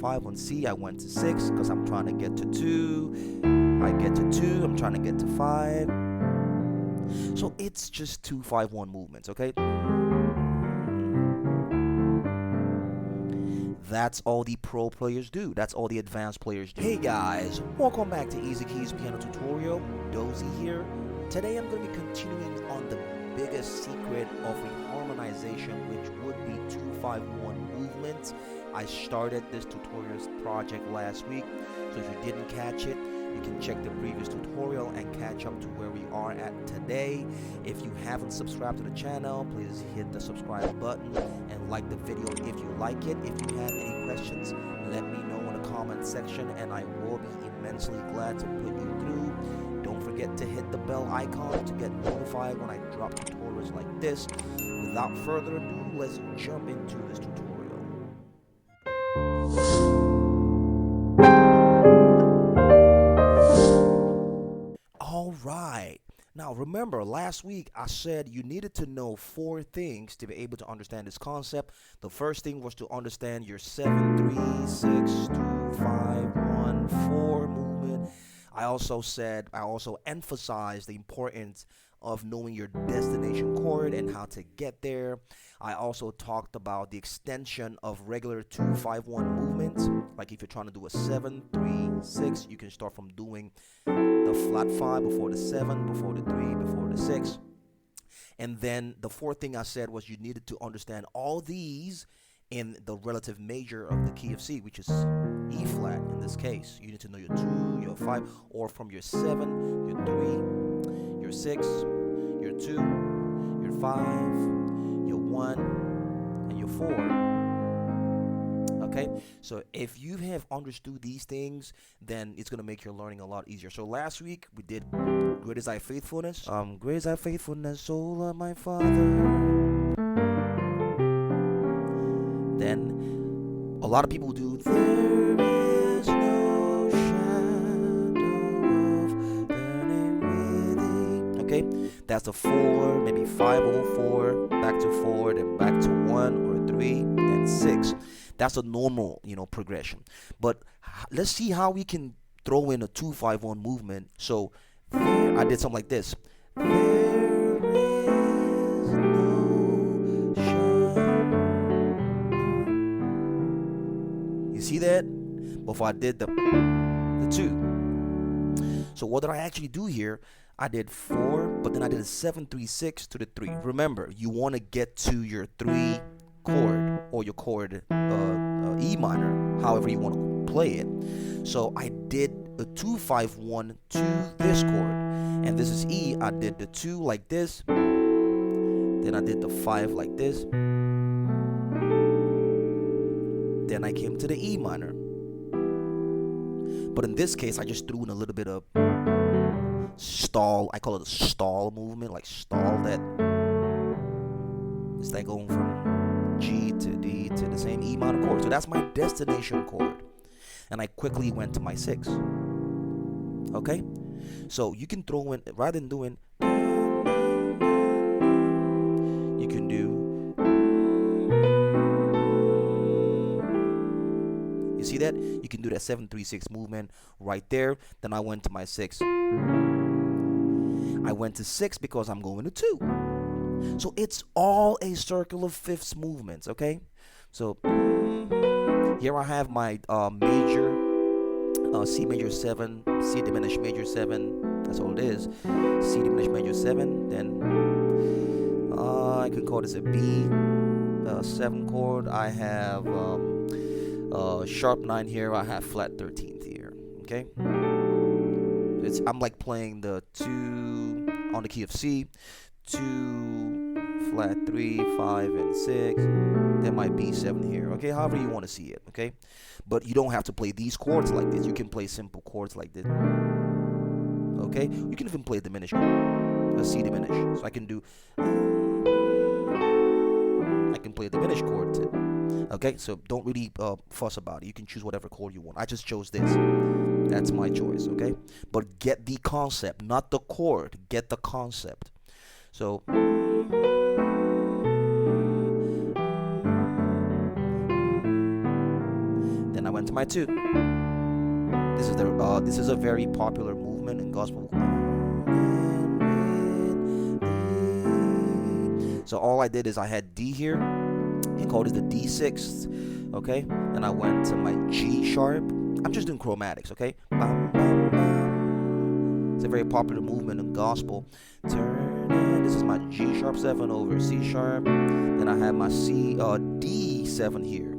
5. On C, I went to 6 because I'm trying to get to 2. I get to 2, I'm trying to get to 5. So it's just 2, 5, 1 movements, okay? That's all the pro players do. That's all the advanced players do. Hey guys, welcome back to Easykeys Piano Tutorial. Dozy here. Today I'm going to be continuing on the biggest secret of reharmonization, which would be 2-5-1 movements. I started this tutorials project last week, so if you didn't catch it, you can check the previous tutorial and catch up to where we are at today. If you haven't subscribed to the channel, please hit the subscribe button and like the video if you like it. If you have any questions, let me know in the comment section and I will be immensely glad to put you through. Don't forget to hit the bell icon to get notified when I drop tutorials like this. Without further ado, let's jump into this tutorial. Alright, now remember last week I said you needed to know 4 things to be able to understand this concept. The first thing was to understand your 7-3, 6-2, 5-1, 4 movement. I also emphasized the importance of knowing your destination chord and how to get there. I also talked about the extension of regular 2-5-1 movements. Like if you're trying to do a 7-3-6, you can start from doing the flat 5 before the 7, before the 3, before the 6. And then the 4th thing I said was you needed to understand all these in the relative major of the key of C, which is E flat in this case. You need to know your 2, your 5, or from your 7, your 3, your 6, your 2, your 5, your 1, and your 4. Okay, so if you have understood these things, then it's going to make your learning a lot easier. So last week we did Great is Thy Faithfulness. Great is Thy Faithfulness, soul of my Father. Then a lot of people do there is no shadow of turning with thee. Okay, that's the 4, maybe 5-0-4, back to 4, then back to 1 or 3, then 6. That's a normal, progression. But let's see how we can throw in a 2-5-1 movement. So there, I did something like this. There is no shadow. You see that? Before I did the 2. So what did I actually do here? I did 4, but then I did a 7-3-6 to the 3. Remember, you want to get to your 3 chord or your chord E minor, however you want to play it. So I did a 2-5-1 to this chord, and this is E. I did the 2 like this, then I did the 5 like this, then I came to the E minor. But in this case I just threw in a little bit of stall. I call it a stall movement, like stall that. It's like going from G to D to the same E minor chord. So that's my destination chord. And I quickly went to my 6. Okay? So you can throw in, rather than doing, you can do, you see that? You can do that 7-3-6 movement right there. Then I went to my 6. I went to 6 because I'm going to 2. So it's all a circle of fifths movements, okay? So here I have my major, C major 7, C diminished major 7. That's all it is. C diminished major 7. Then I can call this a B 7 chord. I have sharp 9 here. I have flat 13th here. Okay. I'm like playing the 2 on the key of C. 2, flat 3, 5, and 6. There might be 7 here. Okay, however you want to see it. Okay, but you don't have to play these chords like this. You can play simple chords like this. Okay, you can even play a diminished chord, a C diminished. So I can play a diminished chord too. Okay, so don't really fuss about it. You can choose whatever chord you want. I just chose this. That's my choice. Okay, but get the concept, not the chord. Get the concept. So then I went went to my 2. This is a very popular movement in gospel. So all I did is I had D here, and called it the D6th, okay? Then I went to my G sharp. I'm just doing chromatics, okay? Bam, bam, bam. It's a very popular movement in gospel. Turn in. This is my G sharp 7 over C sharp. Then I have my D7 here.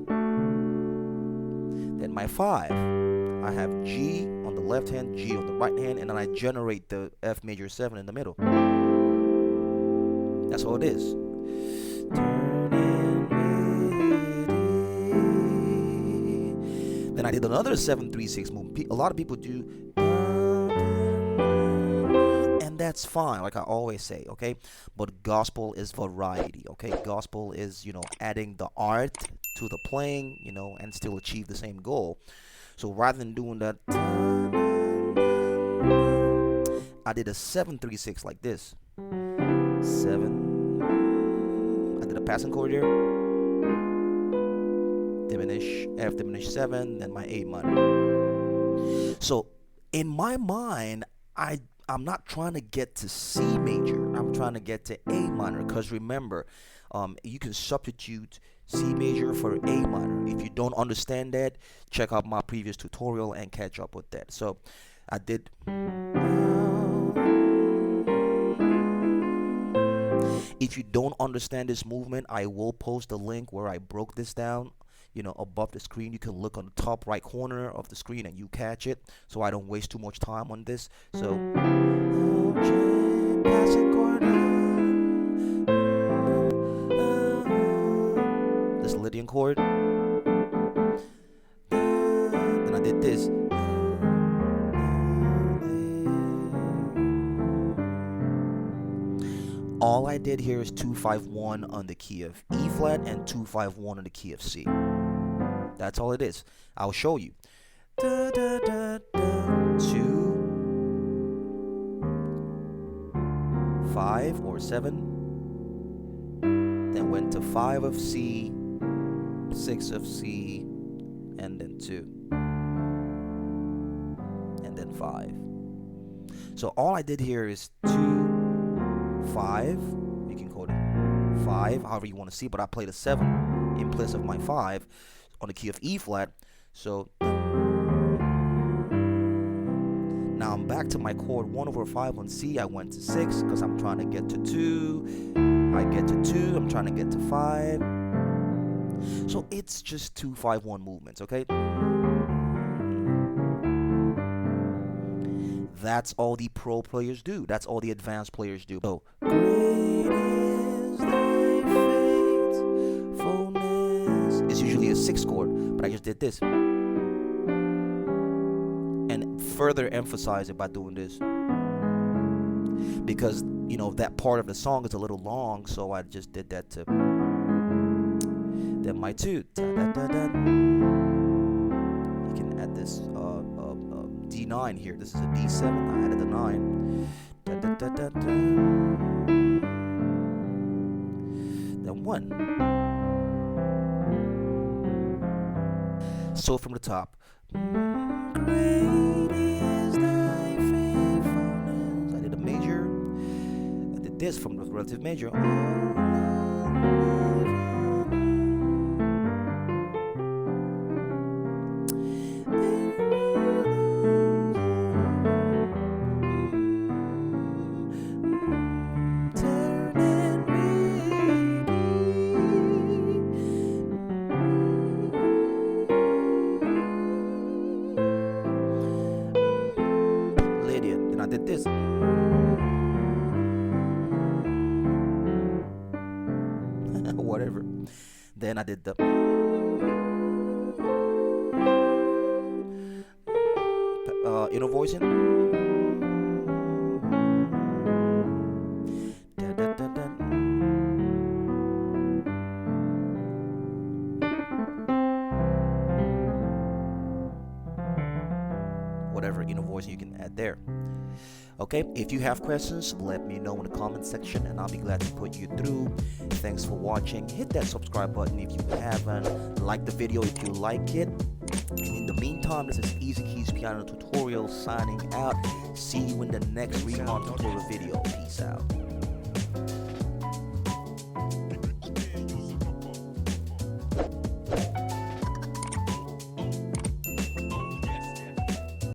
Then my 5. I have G on the left hand, G on the right hand, and then I generate the F major 7 in the middle. That's all it is. Turn in ready. Then I did another 7-3-6 movement. A lot of people do, and that's fine, like I always say, okay? But gospel is variety, okay? Gospel is, adding the art to the playing, and still achieve the same goal. So rather than doing that, I did a 7-3-6 like this. 7. I did a passing chord here. Diminish, F diminish 7, then my A minor. So in my mind, I'm not trying to get to C major. I'm trying to get to A minor, because remember, you can substitute C major for A minor. If you don't understand that, check out my previous tutorial and catch up with that. So I did. If you don't understand this movement, I will post a link where I broke this down, above the screen. You can look on the top right corner of the screen and you catch it, so I don't waste too much time on this. So this Lydian chord. Then I did this. All I did here is 2-5-1 on the key of E flat and 2-5-1 on the key of C. That's all it is. I'll show you. 2, 5 or 7. Then went to 5 of C, 6 of C, and then 2. And then 5. So all I did here is 2, 5, you can call it 5, however you want to see, but I played a 7 in place of my 5 on the key of E flat. So now I'm back to my chord 1 over 5 on C. I went to 6 because I'm trying to get to 2. I get to 2, I'm trying to get to 5. So it's just 2-5-1 movements, okay? That's all the pro players do. That's all the advanced players do. So, great is thy faithfulness. It's usually a 6 chord, but I just did this. And further emphasize it by doing this. Because, that part of the song is a little long, so I just did that to. Then my 2. You can add this. D9 here. This is a D7. I added a 9. Then 1. So from the top. Great is thy faithfulness. I did a major. I did this from the relative major. I did this. Whatever. Then I did the inner voicing. Whatever inner voicing you can add there. Okay, if you have questions, let me know in the comment section and I'll be glad to put you through. Thanks for watching. Hit that subscribe button if you haven't. Like the video if you like it. And in the meantime, this is Easy Keys Piano Tutorial signing out. See you in the next Reharm tutorial video. Peace out.